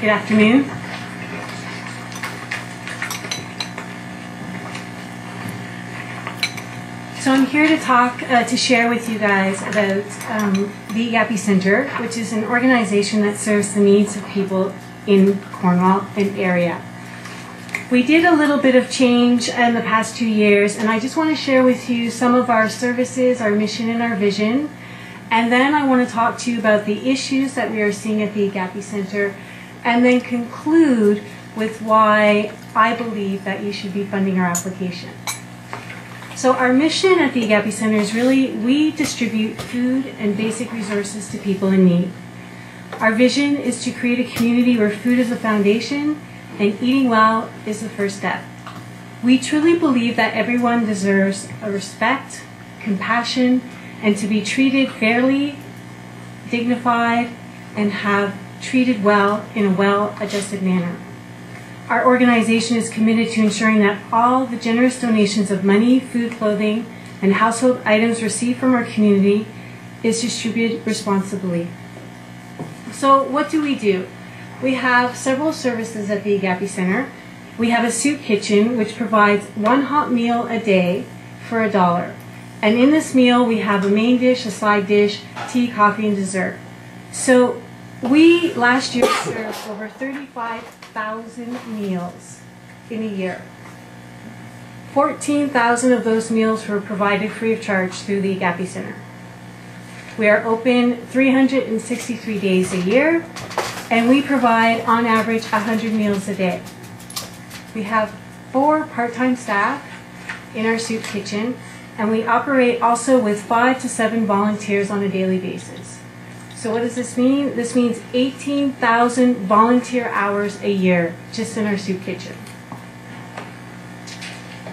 Good afternoon. So I'm here to talk, to share with you guys about the Agape Center, which is an organization that serves the needs of people in Cornwall and area. We did a little bit of change in the past 2 years, and I just want to share with you some of our services, our mission, and our vision. And then I want to talk to you about the issues that we are seeing at the Agape Center, and then conclude with why I believe that you should be funding our application. So our mission at the Agape Center is really, we distribute food and basic resources to people in need. Our vision is to create a community where food is the foundation and eating well is the first step. We truly believe that everyone deserves a respect, compassion, and to be treated fairly, dignified, and have treated well in a well-adjusted manner. Our organization is committed to ensuring that all the generous donations of money, food, clothing, and household items received from our community is distributed responsibly. So what do? We have several services at the Agape Center. We have a soup kitchen, which provides one hot meal a day for $1. And in this meal, we have a main dish, a side dish, tea, coffee, and dessert. So we last year served over 35,000 meals in a year. 14,000 of those meals were provided free of charge through the Agape Center. We are open 363 days a year, and we provide on average 100 meals a day. We have 4 part-time staff in our soup kitchen, and we operate also with 5 to 7 volunteers on a daily basis. So what does this mean? This means 18,000 volunteer hours a year just in our soup kitchen.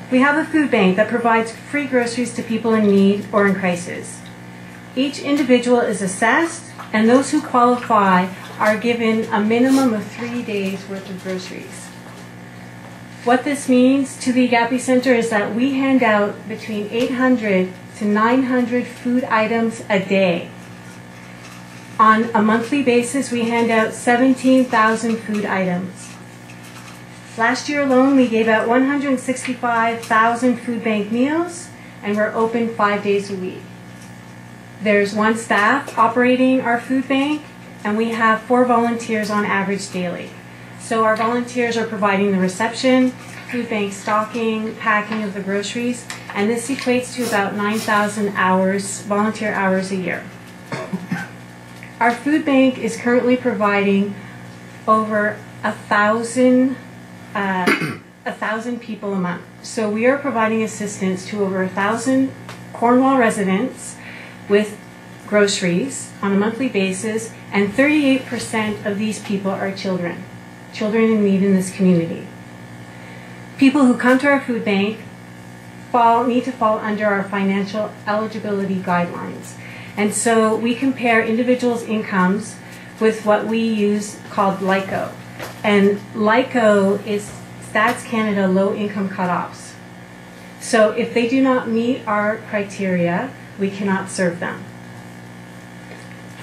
We have a food bank that provides free groceries to people in need or in crisis. Each individual is assessed, and those who qualify are given a minimum of 3 days worth of groceries. What this means to the Agape Center is that we hand out between 800 to 900 food items a day. On a monthly basis, we hand out 17,000 food items. Last year alone, we gave out 165,000 food bank meals, and we're open 5 days a week. There's 1 staff operating our food bank, and we have 4 volunteers on average daily. So our volunteers are providing the reception, food bank stocking, packing of the groceries, and this equates to about 9,000 hours, volunteer hours a year. Our food bank is currently providing over 1,000 people a month. So we are providing assistance to over 1,000 Cornwall residents with groceries on a monthly basis, and 38% of these people are children in need in this community. People who come to our food bank need to fall under our financial eligibility guidelines. And so we compare individuals' incomes with what we use called LICO. And LICO is Stats Canada low income cutoffs. So if they do not meet our criteria, we cannot serve them.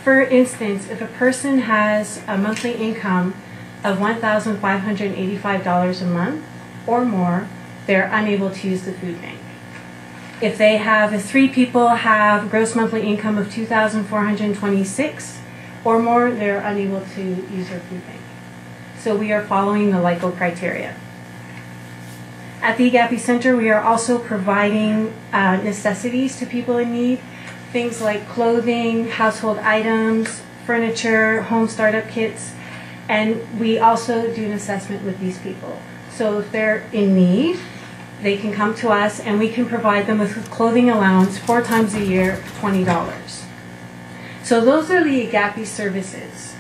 For instance, if a person has a monthly income of $1,585 a month or more, they're unable to use the food bank. If 3 people have gross monthly income of $2,426 or more, they're unable to use our food bank. So we are following the LICO criteria. At the Agape Center, we are also providing necessities to people in need, things like clothing, household items, furniture, home startup kits, and we also do an assessment with these people. So if they're in need, they can come to us and we can provide them with clothing allowance 4 times a year, $20. So those are the Agape services.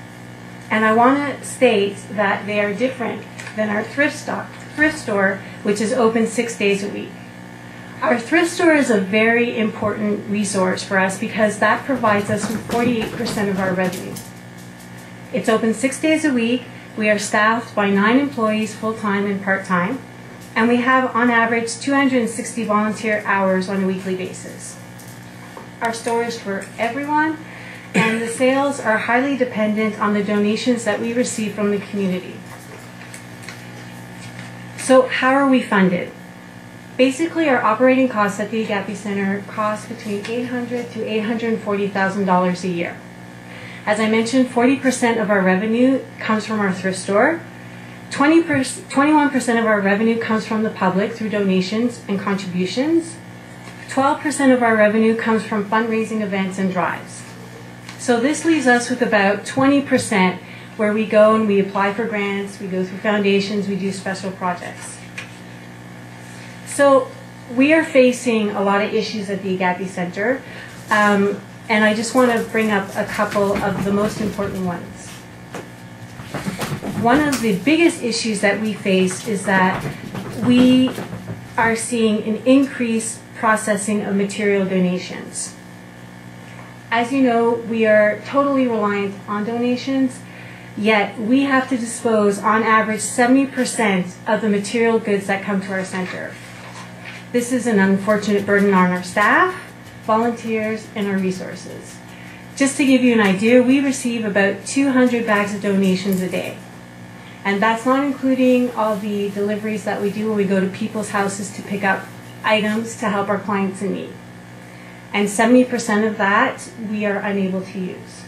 And I want to state that they are different than our thrift store, which is open 6 days a week. Our thrift store is a very important resource for us because that provides us with 48% of our revenue. It's open 6 days a week. We are staffed by 9 employees, full-time and part-time, and we have on average 260 volunteer hours on a weekly basis. Our store is for everyone, and the sales are highly dependent on the donations that we receive from the community. So how are we funded? Basically, our operating costs at the Agape Center cost between $800,000 to $840,000 a year. As I mentioned, 40% of our revenue comes from our thrift store. 21% of our revenue comes from the public through donations and contributions. 12% of our revenue comes from fundraising events and drives. So this leaves us with about 20% where we go and we apply for grants, we go through foundations, we do special projects. So we are facing a lot of issues at the Agape Center, and I just want to bring up a couple of the most important ones. One of the biggest issues that we face is that we are seeing an increased processing of material donations. As you know, we are totally reliant on donations, yet we have to dispose on average 70% of the material goods that come to our center. This is an unfortunate burden on our staff, volunteers, and our resources. Just to give you an idea, we receive about 200 bags of donations a day. And that's not including all the deliveries that we do when we go to people's houses to pick up items to help our clients in need. And 70% of that we are unable to use.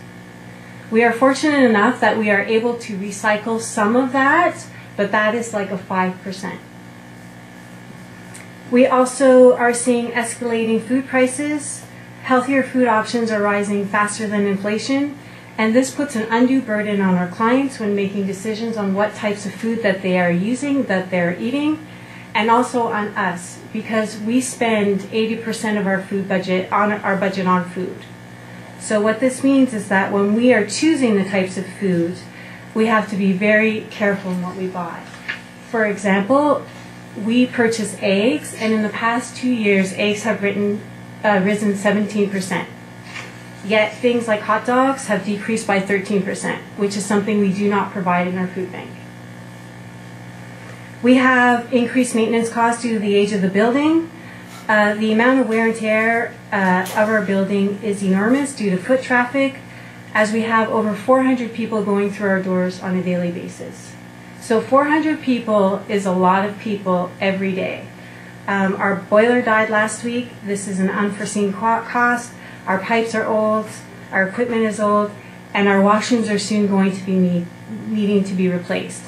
We are fortunate enough that we are able to recycle some of that, but that is like a 5%. We also are seeing escalating food prices. Healthier food options are rising faster than inflation, and this puts an undue burden on our clients when making decisions on what types of food that they are using, that they're eating, and also on us, because we spend 80% of our food budget on food. So what this means is that when we are choosing the types of food, we have to be very careful in what we buy. For example, we purchase eggs, and in the past 2 years, eggs have risen 17%. Yet things like hot dogs have decreased by 13%, which is something we do not provide in our food bank. We have increased maintenance costs due to the age of the building. The amount of wear and tear of our building is enormous due to foot traffic, as we have over 400 people going through our doors on a daily basis. So 400 people is a lot of people every day. Our boiler died last week. This is an unforeseen cost. Our pipes are old, our equipment is old, and our washrooms are soon going to be needing to be replaced.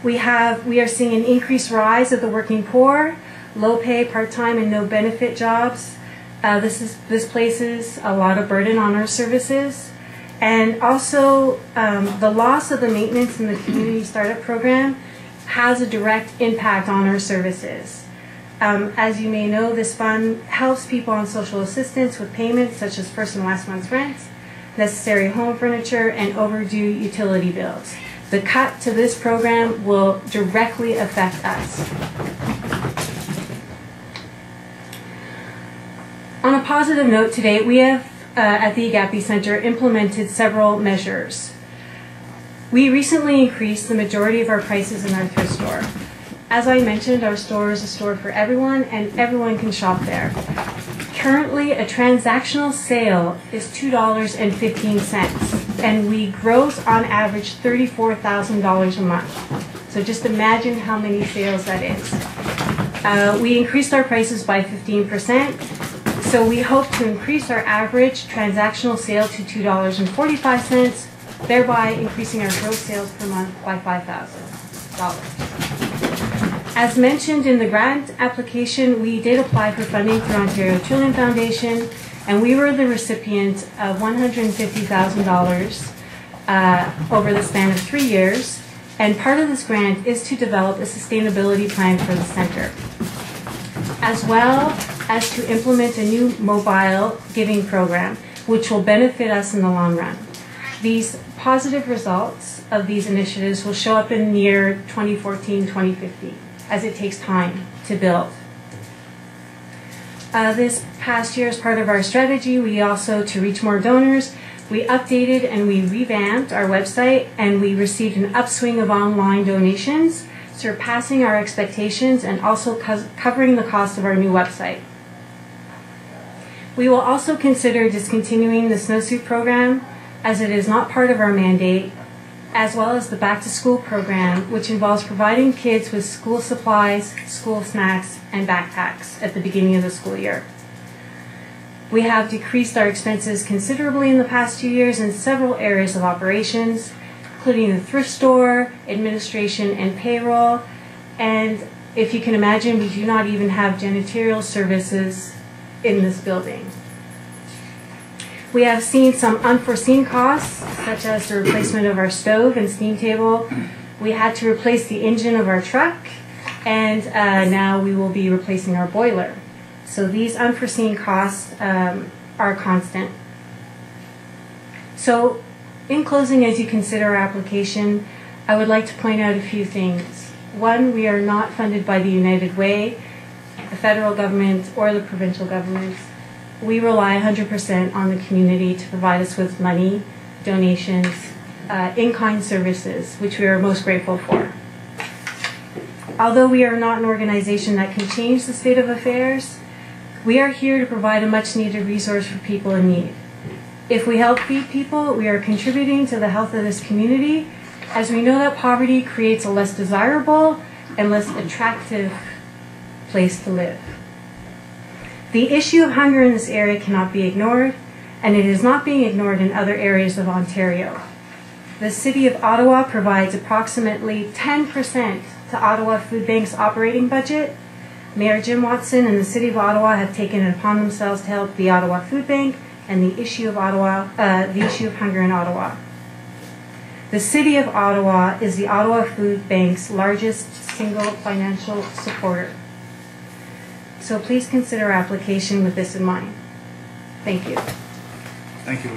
We are seeing an increased rise of the working poor, low pay, part-time, and no benefit jobs. This places a lot of burden on our services. And also, the loss of the maintenance in the community startup program has a direct impact on our services. As you may know, this fund helps people on social assistance with payments such as first and last month's rent, necessary home furniture, and overdue utility bills. The cut to this program will directly affect us. On a positive note today, we have at the Agape Center implemented several measures. We recently increased the majority of our prices in our thrift store. As I mentioned, our store is a store for everyone, and everyone can shop there. Currently, a transactional sale is $2.15, and we gross on average $34,000 a month. So just imagine how many sales that is. We increased our prices by 15%, so we hope to increase our average transactional sale to $2.45, thereby increasing our gross sales per month by $5,000. As mentioned in the grant application, we did apply for funding through Ontario Trillium Foundation, and we were the recipient of $150,000 over the span of 3 years. And part of this grant is to develop a sustainability plan for the center, as well as to implement a new mobile giving program, which will benefit us in the long run. These positive results of these initiatives will show up in the year 2014-2015, as it takes time to build. This past year, as part of our strategy, we also, to reach more donors, we updated and we revamped our website, and we received an upswing of online donations, surpassing our expectations and also covering the cost of our new website. We will also consider discontinuing the snowsuit program as it is not part of our mandate, as well as the back to school program, which involves providing kids with school supplies, school snacks, and backpacks at the beginning of the school year. We have decreased our expenses considerably in the past 2 years in several areas of operations, including the thrift store, administration, and payroll. And if you can imagine, we do not even have janitorial services in this building. We have seen some unforeseen costs, such as the replacement of our stove and steam table. We had to replace the engine of our truck, and now we will be replacing our boiler. So these unforeseen costs are constant. So in closing, as you consider our application, I would like to point out a few things. One, we are not funded by the United Way, the federal government, or the provincial government. We rely 100% on the community to provide us with money, donations, in-kind services, which we are most grateful for. Although we are not an organization that can change the state of affairs, we are here to provide a much-needed resource for people in need. If we help feed people, we are contributing to the health of this community, as we know that poverty creates a less desirable and less attractive place to live. The issue of hunger in this area cannot be ignored, and it is not being ignored in other areas of Ontario. The City of Ottawa provides approximately 10% to Ottawa Food Bank's operating budget. Mayor Jim Watson and the City of Ottawa have taken it upon themselves to help the Ottawa Food Bank and the issue of hunger in Ottawa. The City of Ottawa is the Ottawa Food Bank's largest single financial supporter. So please consider our application with this in mind. Thank you. Thank you.